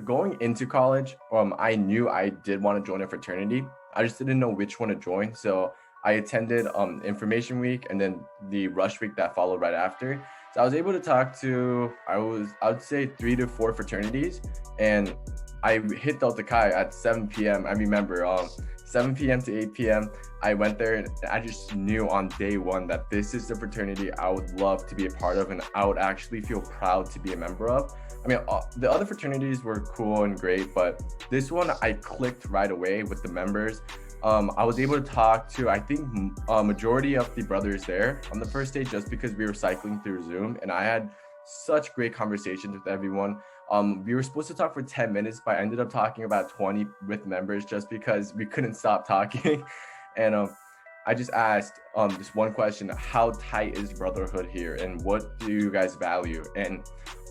going into college, I knew I did want to join a fraternity. I just didn't know which one to join. So I attended information week and then the rush week that followed right after. So I was able to talk to I would say 3 to 4 fraternities, and I hit Delta Chi at 7 p.m. I remember 7 p.m. to 8 p.m. I went there and I just knew on day one that this is the fraternity I would love to be a part of and I would actually feel proud to be a member of. I mean, the other fraternities were cool and great, but this one I clicked right away with the members. I was able to talk to, I think, a majority of the brothers there on the first day just because we were cycling through Zoom, and I had such great conversations with everyone. We were supposed to talk for 10 minutes, but I ended up talking about 20 with members just because we couldn't stop talking. And I just asked this one question: how tight is brotherhood here, and what do you guys value? And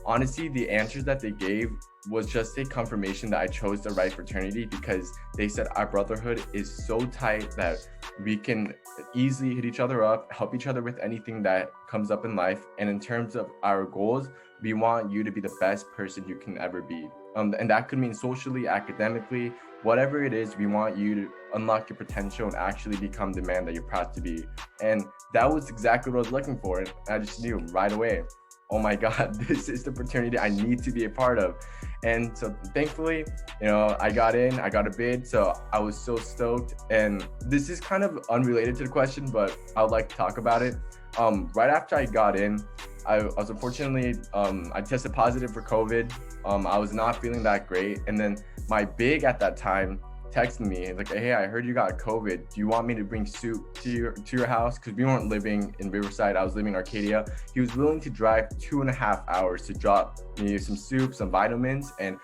honestly, the answers that they gave was just a confirmation that I chose the right fraternity, because they said our brotherhood is so tight that we can easily hit each other up, help each other with anything that comes up in life. And in terms of our goals, we want you to be the best person you can ever be. And that could mean socially, academically, whatever it is, we want you to unlock your potential and actually become the man that you're proud to be. And that was exactly what I was looking for. And I just knew right away, oh my God, this is the fraternity I need to be a part of. And so thankfully, I got in, I got a bid. So I was so stoked. And this is kind of unrelated to the question, but I would like to talk about it. Right after I got in, I was unfortunately, I tested positive for COVID. I was not feeling that great. And then my big at that time texted me like, hey, I heard you got COVID. Do you want me to bring soup to your house? Because we weren't living in Riverside. I was living in Arcadia. He was willing to drive 2.5 hours to drop me some soup, some vitamins. And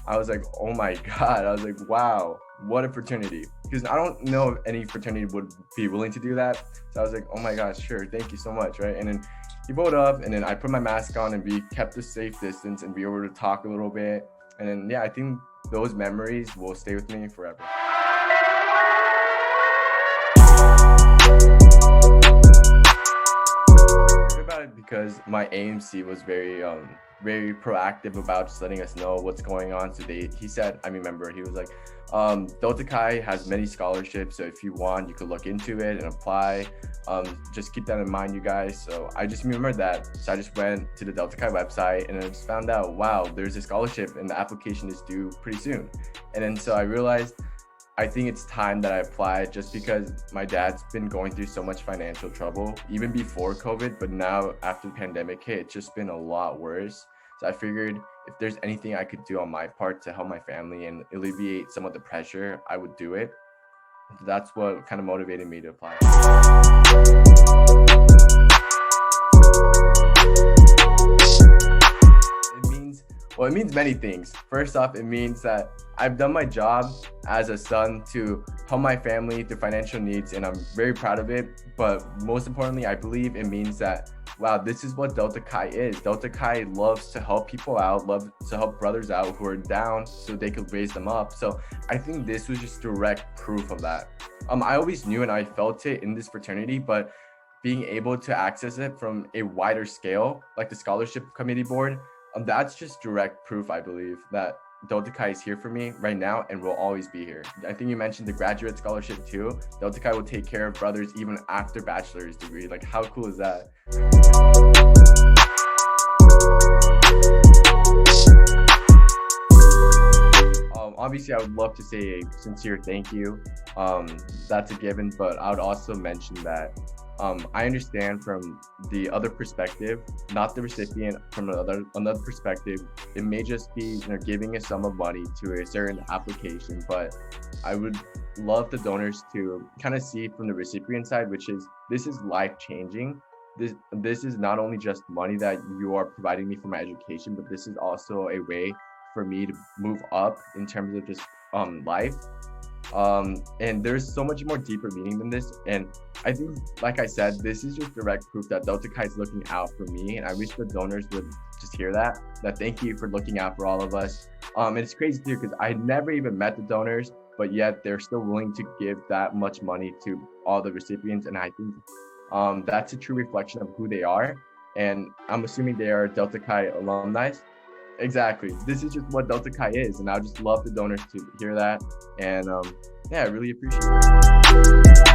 I was like, oh my God. I was like, wow, what a fraternity. Because I don't know if any fraternity would be willing to do that. So I was like, oh my gosh, sure. Thank you so much. Right. And then he pulled up, and then I put my mask on, and we kept a safe distance, and we were able to talk a little bit. And then, yeah, I think those memories will stay with me forever. About it because my AMC was very proactive about just letting us know what's going on. So he said, I remember, he was like, Delta Chi has many scholarships, so if you want, you could look into it and apply. Just keep that in mind, you guys. So I just remember that. So I just went to the Delta Chi website and I just found out, wow, there's a scholarship and the application is due pretty soon. And then so I realized, I think it's time that I apply, just because my dad's been going through so much financial trouble, even before COVID, but now after the pandemic hit, it's just been a lot worse. So I figured if there's anything I could do on my part to help my family and alleviate some of the pressure, I would do it. That's what kind of motivated me to apply. Well, it means many things. First off, it means that I've done my job as a son to help my family through financial needs, and I'm very proud of it. But most importantly, I believe it means that, wow, this is what Delta Chi is. Delta Chi loves to help people out, loves to help brothers out who are down so they could raise them up. So I think this was just direct proof of that. I always knew and I felt it in this fraternity, but being able to access it from a wider scale, like the scholarship committee board, that's just direct proof, I believe, that Delta Chi is here for me right now and will always be here. I think you mentioned the graduate scholarship too. Delta Chi will take care of brothers even after bachelor's degree. Like, how cool is that? Obviously, I would love to say a sincere thank you. That's a given, but I would also mention that I understand from the other perspective, not the recipient. From another perspective, it may just be giving a sum of money to a certain application, but I would love the donors to kind of see from the recipient side, which is, this is life changing. This is not only just money that you are providing me for my education, but this is also a way for me to move up in terms of just life. And there's so much more deeper meaning than this. And I think, like I said, this is just direct proof that Delta Chi is looking out for me. And I wish the donors would just hear that thank you for looking out for all of us. And it's crazy too, because I never even met the donors, but yet they're still willing to give that much money to all the recipients. And I think that's a true reflection of who they are. And I'm assuming they are Delta Chi alumni. Exactly. This is just what Delta Chi is, and I would just love the donors to hear that. And yeah, I really appreciate it.